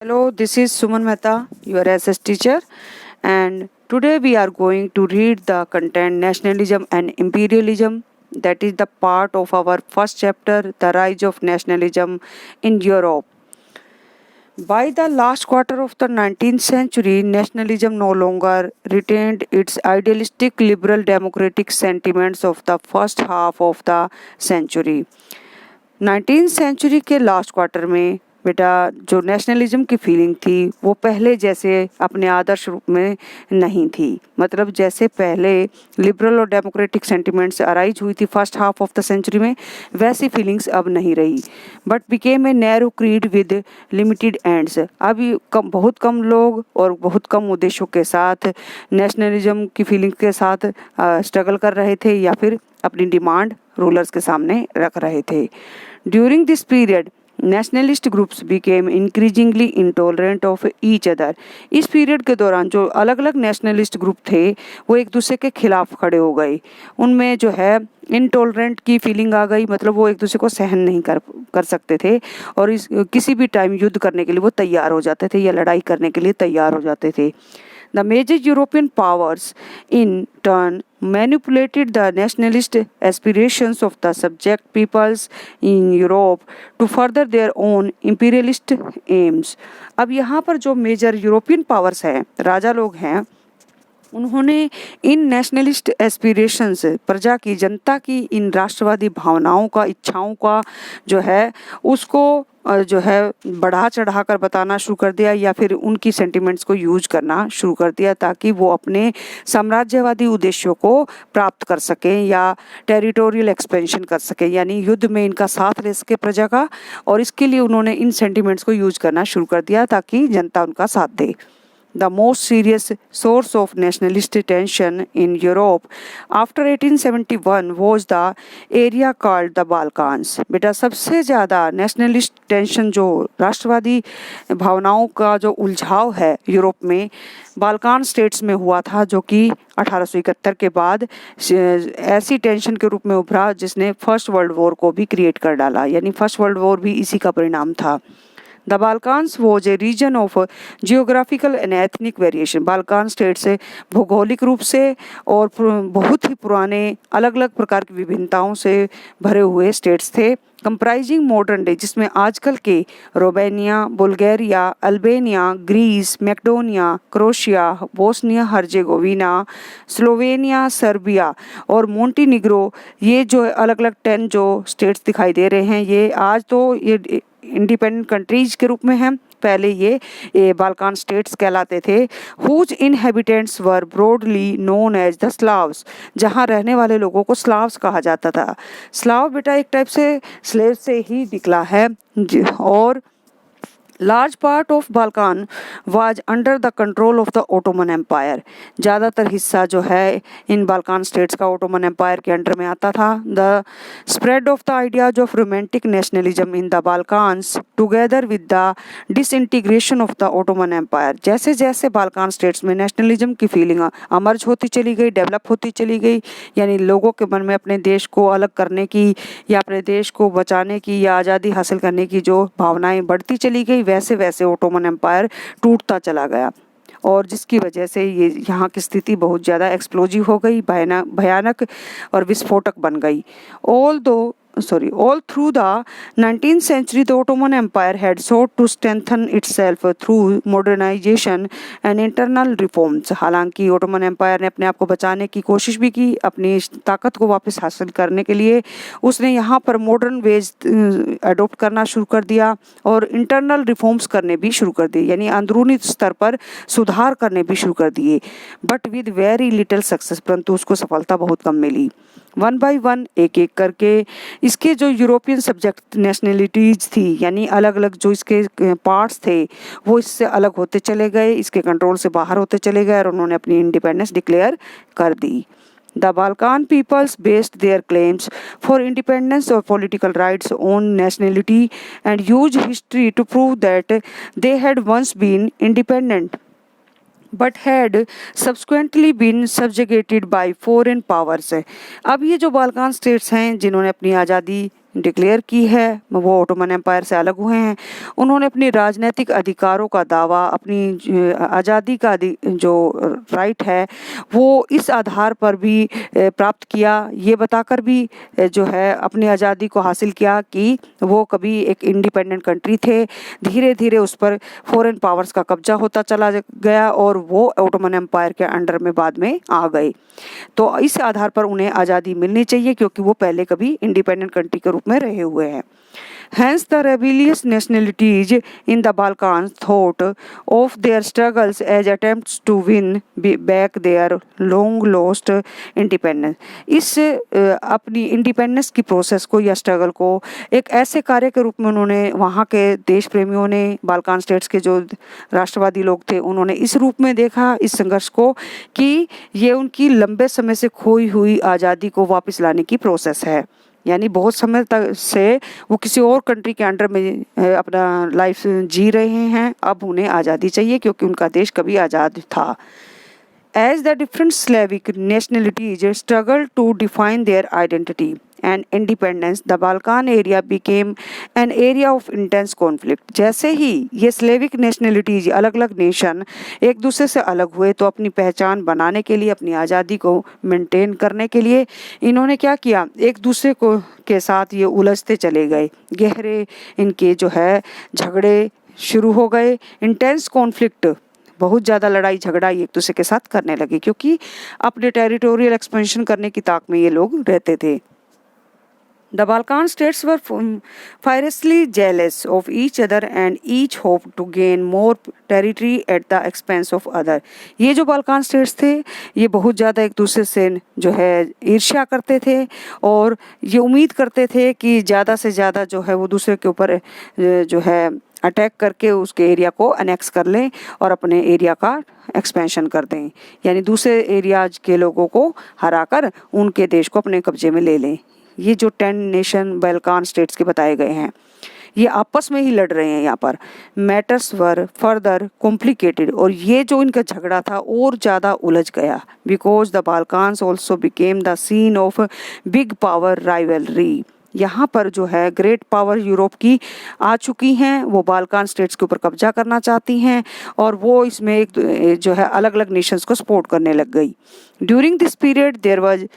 Hello, this is Suman Mehta, your SS teacher, and today we are going to read the content Nationalism and Imperialism. That is the part of our first chapter, The Rise of Nationalism in Europe. By the last quarter of the 19th century, nationalism no longer retained its idealistic liberal democratic sentiments of the first half of the century. 19th century के last quarter में बेटा जो nationalism की feeling थी वो पहले जैसे अपने आदर्श रूप में नहीं थी। मतलब जैसे पहले लिबरल और डेमोक्रेटिक सेंटिमेंट्स अराइज हुई थी first half of the century में, वैसी फीलिंग्स अब नहीं रही, but became a narrow creed with limited ends. अभी बहुत कम लोग और बहुत कम उद्देश्यों के साथ नेशनलिज्म की फीलिंग के साथ स्ट्रगल कर रहे थे या फिर अपनी डिमांड रूलर्स के सामने रख रहे थे। During this period nationalist groups became increasingly intolerant of each other. इस पीरियड के दौरान जो अलग अलग नेशनलिस्ट ग्रुप थे वो एक दूसरे के खिलाफ खड़े हो गए। उनमें जो है इंटॉलरेंट की फीलिंग आ गई, मतलब वो एक दूसरे को सहन नहीं कर सकते थे और किसी भी टाइम युद्ध करने के लिए वो तैयार हो जाते थे या लड़ाई करने के लिए तैयार हो जाते थे। The major European powers, in turn, manipulated the nationalist aspirations of the subject peoples in Europe to further their own imperialist aims. अब यहाँ पर जो मेजर यूरोपियन पावर्स हैं, राजा लोग हैं, उन्होंने इन नेशनलिस्ट एस्पिरेशंस, प्रजा की, जनता की इन राष्ट्रवादी भावनाओं का, इच्छाओं का जो है उसको जो है बढ़ा चढ़ा कर बताना शुरू कर दिया या फिर उनकी सेंटिमेंट्स को यूज करना शुरू कर दिया ताकि वो अपने साम्राज्यवादी उद्देश्यों को प्राप्त कर सकें या टेरिटोरियल एक्सपेंशन कर सकें, यानी युद्ध में इनका साथ ले सके प्रजा का, और इसके लिए उन्होंने इन सेंटिमेंट्स को यूज करना शुरू कर दिया ताकि जनता उनका साथ दे। The most serious source of nationalist tension in Europe after 1871 was the area called the Balkans. बेटा सबसे ज़्यादा नेशनलिस्ट टेंशन जो राष्ट्रवादी भावनाओं का जो उलझाव है यूरोप में बाल्कान स्टेट्स में हुआ था, जो कि 1871 के बाद ऐसी टेंशन के रूप में उभरा जिसने फर्स्ट वर्ल्ड वॉर को भी क्रिएट कर डाला, यानी फर्स्ट वर्ल्ड वॉर भी इसी का परिणाम था। The Balkans was a region of geographical and ethnic variation. Balkan states भौगोलिक रूप से और बहुत ही पुराने अलग अलग प्रकार की विभिन्नताओं से भरे हुए स्टेट्स थे, कंप्राइजिंग मॉडर्न डे, जिसमें आजकल के Romania, Bulgaria, Albania, Greece, Macedonia, Croatia, Bosnia Herzegovina, Slovenia, Serbia और मोंटेनिग्रो, ये जो अलग अलग 10 जो स्टेट्स दिखाई दे रहे हैं, ये आज तो ये इंडिपेंडेंट कंट्रीज के रूप में हैं, पहले ये बाल्कान स्टेट्स कहलाते थे। Whose inhabitants were broadly known as the Slavs, जहाँ रहने वाले लोगों को स्लाव्स कहा जाता था। स्लाव बेटा एक टाइप से स्लेव से ही निकला है और large part of Balkan was under the control of the Ottoman Empire. ज़्यादातर हिस्सा जो है इन बाल्कान स्टेट्स का ओटोमन एम्पायर के अंडर में आता था। The spread of the ideas of romantic nationalism in the Balkans together with the disintegration of the Ottoman Empire, जैसे जैसे बाल्कान स्टेट्स में नेशनलिज्म की फीलिंग अमर्ज होती चली गई, डेवलप होती चली गई, यानी लोगों के मन में अपने देश को अलग करने की या अपने देश को बचाने की या आज़ादी हासिल करने की जो भावनाएं बढ़ती चली गई, वैसे वैसे ओटोमन एम्पायर टूटता चला गया और जिसकी वजह से ये यहाँ की स्थिति बहुत ज़्यादा एक्सप्लोजिव हो गई, भयानक और विस्फोटक बन गई। All through the 19th century, the Ottoman Empire had sought to strengthen itself through modernization and internal reforms. हालांकि ओटोमन एम्पायर ने अपने आप को बचाने की कोशिश भी की, अपनी ताकत को वापस हासिल करने के लिए उसने यहाँ पर मॉडर्न वेज अडोप्ट करना शुरू कर दिया और इंटरनल रिफॉर्म्स करने भी शुरू कर दिए, यानी अंदरूनी स्तर पर सुधार करने भी शुरू कर दिए, but with very little success, परंतु उसको सफलता बहुत कम मिली। वन बाय वन, एक एक करके इसके जो यूरोपियन सब्जेक्ट नेशनलिटीज थी, यानी अलग अलग जो इसके पार्ट्स थे, वो इससे अलग होते चले गए, इसके कंट्रोल से बाहर होते चले गए और उन्होंने अपनी इंडिपेंडेंस डिक्लेयर कर दी। The Balkan peoples based their claims for independence or political rights on nationality and used history to prove that they had once been independent but had subsequently been subjugated by foreign powers. अब ये जो Balkan states हैं जिन्होंने अपनी आज़ादी declare की है, वो ओटोमन एम्पायर से अलग हुए हैं। उन्होंने अपनी राजनीतिक अधिकारों का दावा, अपनी आज़ादी का जो राइट है वो इस आधार पर भी प्राप्त किया, ये बताकर भी जो है अपनी आज़ादी को हासिल किया कि वो कभी एक इंडिपेंडेंट कंट्री थे। धीरे धीरे उस पर फॉरेन पावर्स का कब्जा होता चला गया और वो ओटोमन एम्पायर के अंडर में बाद में आ गए। तो इस आधार पर उन्हें आज़ादी मिलनी चाहिए क्योंकि वो पहले कभी इंडिपेंडेंट कंट्री के रूप में रहे हुए हैं। Hence, the rebellious nationalities in the Balkans thought of their struggles as attempts to win back their long lost independence. इस अपनी इंडिपेंडेंस की प्रोसेस को या स्ट्रगल को एक ऐसे कार्य के रूप में उन्होंने, वहाँ के देश प्रेमियों ने, बाल्कान स्टेट्स के जो राष्ट्रवादी लोग थे उन्होंने इस रूप में देखा इस संघर्ष को कि ये उनकी लंबे समय से खोई हुई आज़ादी को वापस लाने की प्रोसेस है। यानी बहुत समय तक से वो किसी और कंट्री के अंडर में अपना लाइफ जी रहे हैं, अब उन्हें आज़ादी चाहिए क्योंकि उनका देश कभी आज़ाद था। As the different Slavic nationalities struggled to define their identity and independence, the Balkan area became an area of intense conflict. जैसे ही ये स्लेविक नेशनलिटीज, अलग अलग नेशन एक दूसरे से अलग हुए तो अपनी पहचान बनाने के लिए, अपनी आज़ादी को मेंटेन करने के लिए इन्होंने क्या किया, एक दूसरे को के साथ ये उलझते चले गए। गहरे इनके जो है झगड़े शुरू हो गए। इंटेंस कॉन्फ्लिक्ट, बहुत ज़्यादा लड़ाई झगड़ा एक दूसरे के साथ करने लगे क्योंकि अपने टेरिटोरियल एक्सपेंशन करने की ताक में ये लोग रहते थे। The Balkan states were fiercely jealous of each other and each hoped to gain more territory at the expense of other. ये जो बाल्कान स्टेट्स थे ये बहुत ज़्यादा एक दूसरे से जो है ईर्ष्या करते थे और ये उम्मीद करते थे कि ज़्यादा से ज़्यादा जो है वो दूसरे के ऊपर जो है अटैक करके उसके एरिया को अनेक्स कर लें और अपने एरिया का एक्सपेंशन कर दें, यानी दूसरे एरियाज के लोगों को हराकर उनके देश को अपने कब्जे में ले लें। ये जो 10 नेशन बाल्कान स्टेट्स के बताए गए हैं ये आपस में ही लड़ रहे हैं। यहाँ पर मैटर्स वर फर्दर कॉम्प्लिकेटेड, और ये जो इनका झगड़ा था और ज़्यादा उलझ गया, because the Balkans also became the scene of big power rivalry. यहाँ पर जो है ग्रेट पावर यूरोप की आ चुकी हैं, वो बाल्कान स्टेट्स के ऊपर कब्जा करना चाहती हैं और वो इसमें एक जो है अलग अलग नेशंस को सपोर्ट करने लग गई। During this period there was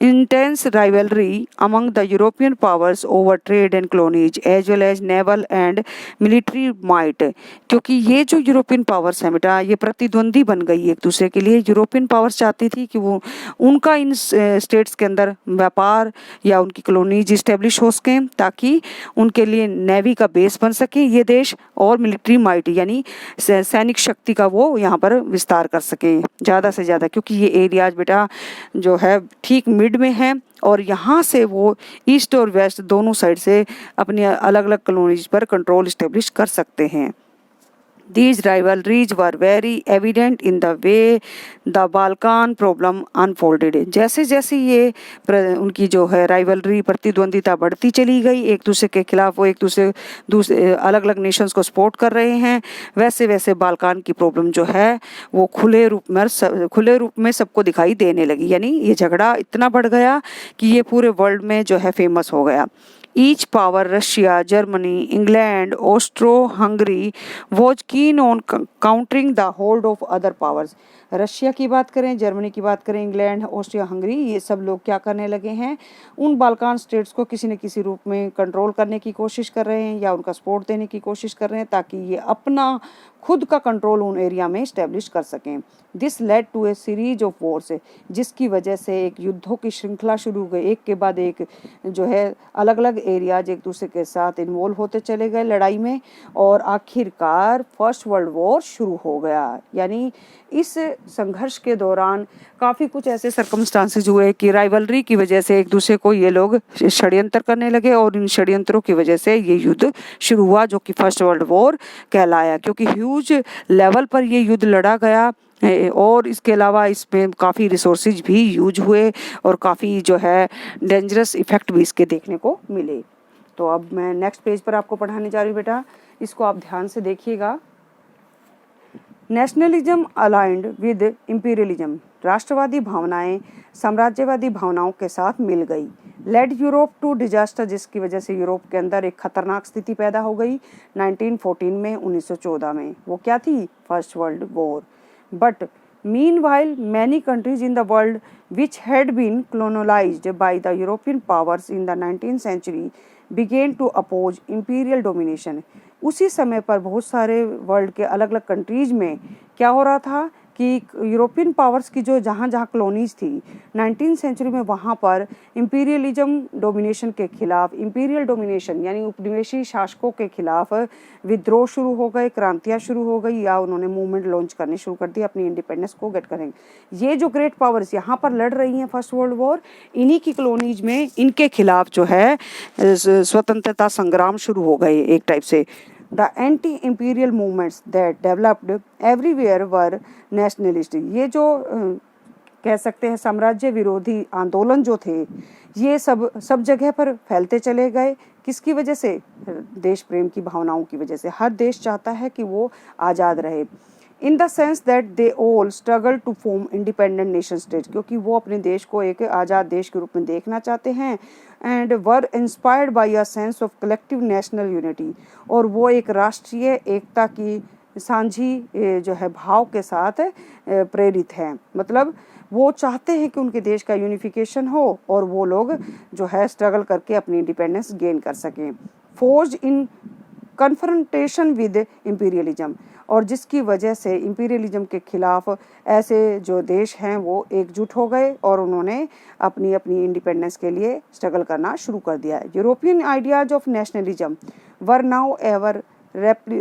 intense rivalry among the European powers over trade and colonies as well as naval and military might। क्योंकि ये जो यूरोपियन पावर्स है बेटा ये प्रतिद्वंदी बन गई एक दूसरे के लिए। यूरोपियन पावर्स चाहती थी कि वो उनका इन स्टेट्स के अंदर व्यापार या उनकी कॉलोनीज इस्टेब्लिश हो सकें ताकि उनके लिए नेवी का बेस बन सके ये देश, और मिलिट्री माइट यानी सैनिक शक्ति का वो यहाँ पर विस्तार कर सके ज़्यादा से ज़्यादा, क्योंकि ये एरियाज बेटा जो है ठीक मिड में है और यहाँ से वो ईस्ट और वेस्ट दोनों साइड से अपनी अलग अलग कॉलोनीज पर कंट्रोल इस्टेब्लिश कर सकते हैं। These rivalries were very evident in the way the Balkan problem unfolded। जैसे जैसे ये उनकी जो है राइवलरी प्रतिद्वंदिता बढ़ती चली गई, एक दूसरे के खिलाफ वो एक दूसरे अलग अलग नेशंस को सपोर्ट कर रहे हैं, वैसे वैसे बाल्कान की प्रॉब्लम जो है वो खुले रूप में सबको दिखाई देने लगी। यानी ये झगड़ा इतना बढ़ गया कि ये पूरे वर्ल्ड में जो है फेमस हो गया। Each power, Russia, Germany, England, Austro-Hungary, was keen on countering the hold of other powers। Russia की बात करें, जर्मनी की बात करें, इंग्लैंड, ऑस्ट्रिया हंगरी, ये सब लोग क्या करने लगे हैं, उन बाल्कान स्टेट्स को किसी न किसी रूप में कंट्रोल करने की कोशिश कर रहे हैं या उनका सपोर्ट देने की कोशिश कर रहे हैं ताकि ये अपना खुद का कंट्रोल उन एरिया में इस्टेब्लिश कर सकें। This led to a series of wars, जिसकी वजह से एक युद्धों की श्रृंखला शुरू हो गई, एक के बाद एक जो है अलग अलग एरियाज एक दूसरे के साथ इन्वॉल्व होते चले गए लड़ाई में और आखिरकार फर्स्ट वर्ल्ड वॉर शुरू हो गया। यानी इस संघर्ष के दौरान काफ़ी कुछ ऐसे सर्कमस्टांसेस हुए कि राइवलरी की वजह से एक दूसरे को ये लोग षड्यंत्र करने लगे और इन षड्यंत्रों की वजह से ये युद्ध शुरू हुआ जो कि फर्स्ट वर्ल्ड वॉर कहलाया, क्योंकि ह्यूज लेवल पर ये युद्ध लड़ा गया और इसके अलावा इसमें काफ़ी रिसोर्सेज भी यूज हुए और काफ़ी जो है डेंजरस इफ़ेक्ट भी इसके देखने को मिले। तो अब मैं नेक्स्ट पेज पर आपको पढ़ाने जा रही हूँ बेटा, इसको आप ध्यान से देखिएगा। नेशनलिज्म अलाइंड विद इंपीरियलिज्म, राष्ट्रवादी भावनाएं साम्राज्यवादी भावनाओं के साथ मिल गई। लेड यूरोप टू डिजास्टर, जिसकी वजह से यूरोप के अंदर एक खतरनाक स्थिति पैदा हो गई 1914 में, 1914 में। वो क्या थी? First world war. But meanwhile many countries in the world which had been colonized by the European powers in the 19th century began to oppose imperial domination। उसी समय पर बहुत सारे वर्ल्ड के अलग अलग कंट्रीज में क्या हो रहा था कि यूरोपियन पावर्स की जो जहाँ जहाँ कॉलोनीज थी 19th सेंचुरी में, वहाँ पर इंपीरियलिज्म डोमिनेशन के खिलाफ, इंपीरियल डोमिनेशन यानी उपनिवेशी शासकों के खिलाफ विद्रोह शुरू हो गए, क्रांतियाँ शुरू हो गई, या उन्होंने मूवमेंट लॉन्च करनी शुरू कर दी अपनी इंडिपेंडेंस को गेट करेंगे। ये जो ग्रेट पावर्स यहाँ पर लड़ रही हैं फर्स्ट वर्ल्ड वॉर, इन्हीं की कॉलोनीज में इनके खिलाफ जो है स्वतंत्रता संग्राम शुरू हो गए एक टाइप से। The anti-imperial movements that developed everywhere were nationalist। ये जो कह सकते हैं साम्राज्य विरोधी आंदोलन जो थे, ये सब जगह पर फैलते चले गए। किसकी वजह से? देश प्रेम की भावनाओं की वजह से। हर देश चाहता है कि वो आज़ाद रहे। In the sense that they all struggle to form independent nation state, क्योंकि वो अपने देश को एक आज़ाद देश के रूप में देखना चाहते हैं। And were inspired by a sense of collective national unity, और वो एक राष्ट्रीय एकता की सांझी जो है भाव के साथ प्रेरित हैं। मतलब वो चाहते हैं कि उनके देश का यूनिफिकेशन हो और वो लोग जो है स्ट्रगल करके अपनी इंडिपेंडेंस गेन कर सकें। Forge in confrontation with imperialism, और जिसकी वजह से इंपीरियलिज्म के खिलाफ ऐसे जो देश हैं वो एकजुट हो गए और उन्होंने अपनी अपनी इंडिपेंडेंस के लिए स्ट्रगल करना शुरू कर दिया। European ideas of nationalism were now ever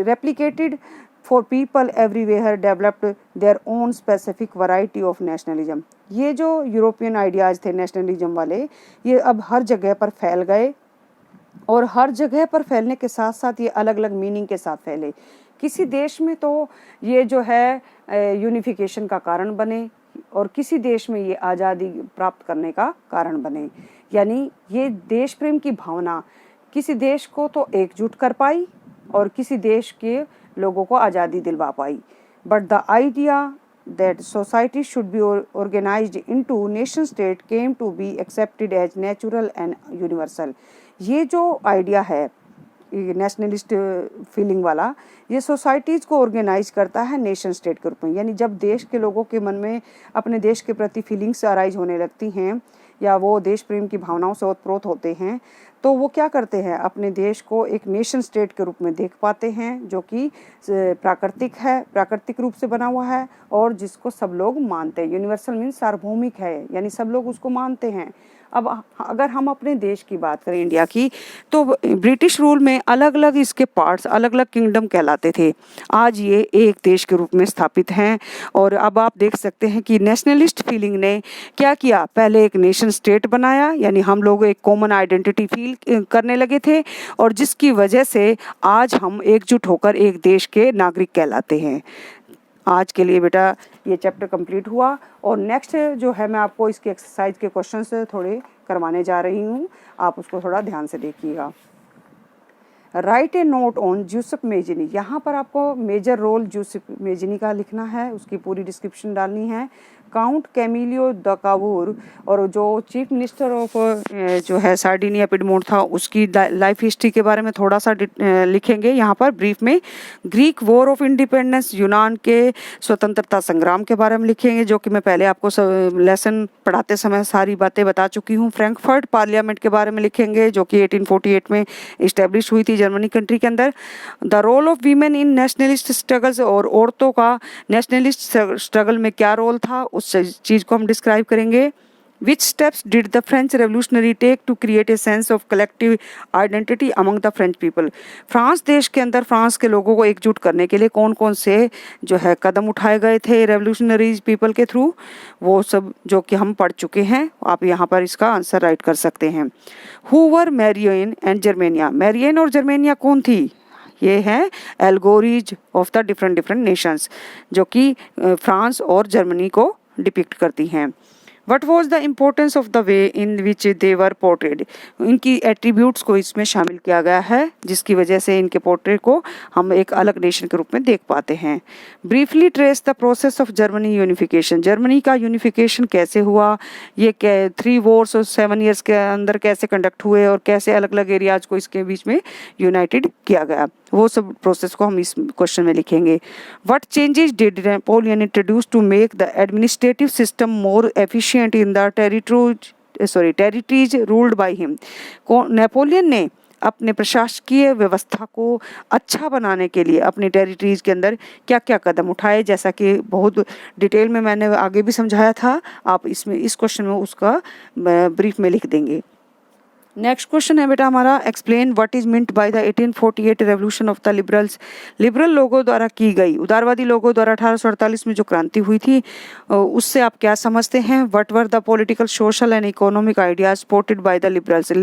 replicated for people everywhere developed their own specific variety of nationalism। ये जो यूरोपियन आइडियाज थे नेशनलिज्म वाले, ये अब हर जगह पर फैल गए, और हर जगह पर फैलने के साथ साथ ये अलग अलग मीनिंग के साथ फैले। किसी देश में तो ये जो है यूनिफिकेशन का कारण बने, और किसी देश में ये आज़ादी प्राप्त करने का कारण बने। यानी ये देश प्रेम की भावना किसी देश को तो एकजुट कर पाई और किसी देश के लोगों को आज़ादी दिलवा पाई। But the idea that society should be organised into nation state came to be accepted as natural and universal. ये जो आइडिया है नेशनलिस्ट फीलिंग वाला, ये सोसाइटीज़ को ऑर्गेनाइज करता है नेशन स्टेट के रूप में। यानी जब देश के लोगों के मन में अपने देश के प्रति फीलिंग्स अराइज होने लगती हैं या वो देश प्रेम की भावनाओं से ओतप्रोत होते हैं, तो वो क्या करते हैं, अपने देश को एक नेशन स्टेट के रूप में देख पाते हैं, जो कि प्राकृतिक है, प्राकृतिक रूप से बना हुआ है और जिसको सब लोग मानते हैं। यूनिवर्सल मीन्स सार्वभौमिक है, यानी सब लोग उसको मानते हैं। अब अगर हम अपने देश की बात करें इंडिया की, तो ब्रिटिश रूल में अलग अलग इसके पार्ट्स, अलग अलग किंगडम कहलाते थे। आज ये एक देश के रूप में स्थापित हैं। और अब आप देख सकते हैं कि नेशनलिस्ट फीलिंग ने क्या किया, पहले एक नेशन स्टेट बनाया, यानी हम लोग एक कॉमन आइडेंटिटी फील करने लगे थे, और जिसकी वजह से आज हम एकजुट होकर एक देश के नागरिक कहलाते हैं। आज के लिए बेटा ये चैप्टर कंप्लीट हुआ, और नेक्स्ट जो है मैं आपको इसके एक्सरसाइज के क्वेश्चंस थोड़े करवाने जा रही हूँ, आप उसको थोड़ा ध्यान से देखिएगा। Write a note on Giuseppe Mazzini, यहाँ पर आपको मेजर रोल जूसेफ मेजिनी का लिखना है, उसकी पूरी डिस्क्रिप्शन डालनी है। काउंट कैमिलियो द कावूर, और जो चीफ मिनिस्टर ऑफ जो है सार्डिनिया पिडमोंट था, उसकी लाइफ हिस्ट्री के बारे में थोड़ा सा लिखेंगे यहाँ पर ब्रीफ में। ग्रीक वॉर ऑफ इंडिपेंडेंस, यूनान के स्वतंत्रता संग्राम के बारे में लिखेंगे, जो कि मैं पहले आपको लेसन पढ़ाते समय सारी बातें बता चुकी हूँ। फ्रैंकफर्ट पार्लियामेंट के बारे में लिखेंगे, जो कि 1848 में इस्टेब्लिश हुई थी जर्मनी कंट्री के अंदर। The role of women in nationalist struggles, और औरतों का नेशनलिस्ट स्ट्रगल में क्या रोल था, उस चीज को हम डिस्क्राइब करेंगे। Which steps did the French Revolutionary take to create a sense of collective identity among the French people? France देश के अंदर फ्रांस के लोगों को एकजुट करने के लिए कौन कौन से जो है कदम उठाए गए थे रेवोल्यूशनरीज पीपल के थ्रू, वो सब जो कि हम पढ़ चुके हैं। आप यहाँ पर इसका आंसर राइट कर सकते हैं। Who were Marianne and Germania? Marianne और जर्मेनिया कौन थी? ये हैं allegories of the different nations, जो कि फ्रांस और जर्मनी को डिपिक्ट करती हैं। What was the importance of the way in which they were portrayed, इनकी एट्रीब्यूट्स को इसमें शामिल किया गया है जिसकी वजह से इनके पोर्ट्रेट को हम एक अलग नेशन के रूप में देख पाते हैं। Briefly trace the process of Germany unification, Germany का यूनिफिकेशन कैसे हुआ, ये 3 वॉर्स और 7 ईयर्स के अंदर कैसे कंडक्ट हुए और कैसे अलग अलग एरियाज को इसके बीच में यूनाइटेड किया गया, वो सब प्रोसेस को हम इस क्वेश्चन में लिखेंगे। What changes did Napoleon introduce to make the administrative system more efficient in the territories ruled by him, Napoleon ने अपने प्रशासकीय व्यवस्था को अच्छा बनाने के लिए अपनी टेरिटरीज के अंदर क्या क्या कदम उठाए, जैसा कि बहुत डिटेल में मैंने आगे भी समझाया था, आप इसमें इस क्वेश्चन में उसका ब्रीफ में लिख देंगे। नेक्स्ट क्वेश्चन है बेटा हमारा, explain what is meant by the 1848 revolution of the liberals, liberal लोगों द्वारा की गई, उदारवादी लोगों द्वारा 1848 में जो क्रांति हुई थी उससे आप क्या समझते हैं। What were the political social and economic ideas supported by the liberals,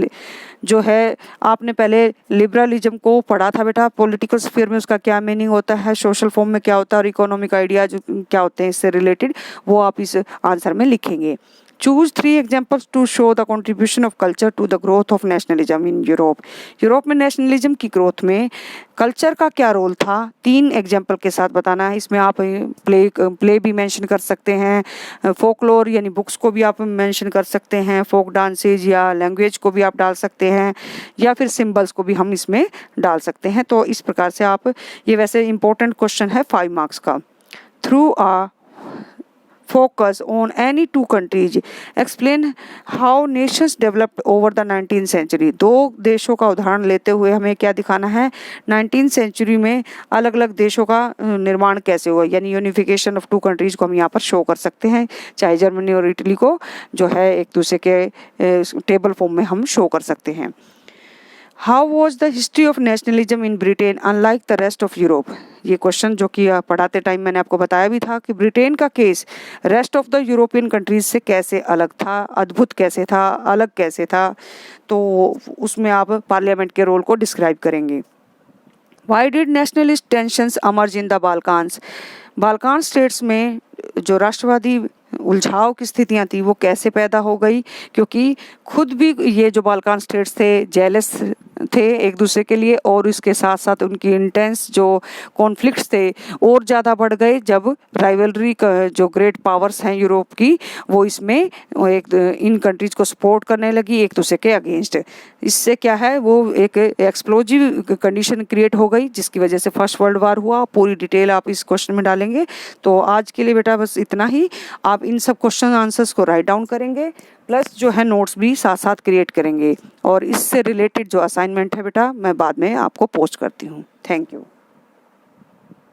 जो है आपने पहले लिबरलिज्म को पढ़ा था बेटा, पॉलिटिकल स्फीयर में उसका क्या मीनिंग होता है, सोशल फॉर्म में क्या होता है और इकोनॉमिक आइडियाज क्या होते हैं इससे रिलेटेड, वो आप इस आंसर में लिखेंगे। Choose 3 examples to show the contribution of culture to the growth of nationalism in Europe. Europe में नेशनलिज्म की ग्रोथ में कल्चर का क्या रोल था, 3 एग्जाम्पल के साथ बताना है। इसमें आप प्ले भी मेंशन कर सकते हैं, फोकलोर यानी बुक्स को भी आप मेंशन कर सकते हैं, फोक डांसेज या लैंग्वेज को भी आप डाल सकते हैं, या फिर सिंबल्स को भी हम इसमें डाल सकते हैं। तो इस प्रकार से आप, ये वैसे इंपॉर्टेंट क्वेश्चन है 5 मार्क्स का। Through a focus on any 2 countries, explain how nations developed over the 19th century, 2 देशों का उदाहरण लेते हुए हमें क्या दिखाना है, 19th सेंचुरी में अलग अलग देशों का निर्माण कैसे हुआ, यानी यूनिफिकेशन ऑफ 2 कंट्रीज को हम यहाँ पर शो कर सकते हैं, चाहे जर्मनी और इटली को जो है एक दूसरे के टेबल फॉर्म में हम शो कर सकते हैं। How was the history of nationalism in Britain unlike the rest of Europe, ये क्वेश्चन जो कि पढ़ाते टाइम मैंने आपको बताया भी था कि ब्रिटेन का case rest of the European countries से कैसे अलग था, अद्भुत कैसे था, अलग कैसे था, तो उसमें आप पार्लियामेंट के रोल को डिस्क्राइब करेंगे। Why did nationalist tensions emerge in the Balkans, Balkan states में जो राष्ट्रवादी उलझाव की स्थितियां थी वो कैसे पैदा हो गई, क्योंकि खुद भी ये जो बाल्कान स्टेट्स थे जेलस थे एक दूसरे के लिए, और इसके साथ साथ उनकी इंटेंस जो कॉन्फ्लिक्ट्स थे और ज़्यादा बढ़ गए जब राइवलरी जो ग्रेट पावर्स हैं यूरोप की वो इसमें एक इन कंट्रीज को सपोर्ट करने लगी एक दूसरे के अगेंस्ट। इससे क्या है, वो एक एक्सप्लोजिव कंडीशन क्रिएट हो गई जिसकी वजह से फर्स्ट वर्ल्ड वार हुआ। पूरी डिटेल आप इस क्वेश्चन में डालेंगे। तो आज के लिए बेटा बस इतना ही, आप इन सब क्वेश्चन आंसर्स को राइट डाउन करेंगे, प्लस जो है नोट्स भी साथ साथ क्रिएट करेंगे, और इससे रिलेटेड जो असाइनमेंट है बेटा मैं बाद में आपको पोस्ट करती हूँ। Thank you.